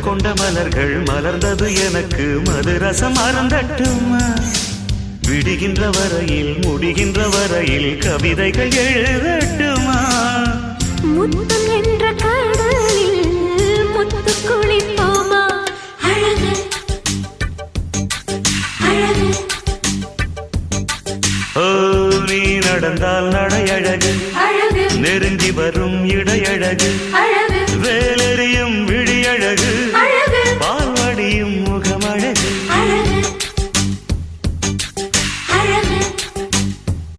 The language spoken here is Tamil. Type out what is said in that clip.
கொண்ட மலர்கள் மலர்ந்தது எனக்கு மதுரசம் அருந்தட்டுமா விடுகின்ற வரையில் முடிகின்ற வரையில் கவிதைகள் எழுதட்டுமா முத்தம் என்ற கடலில் முத்து குளிப்போமா அழகு அழகு ஓ நீ நடந்தால் நடையழகு நெருங்கி வரும் இடையழகு வேலெறியும் விழியழகு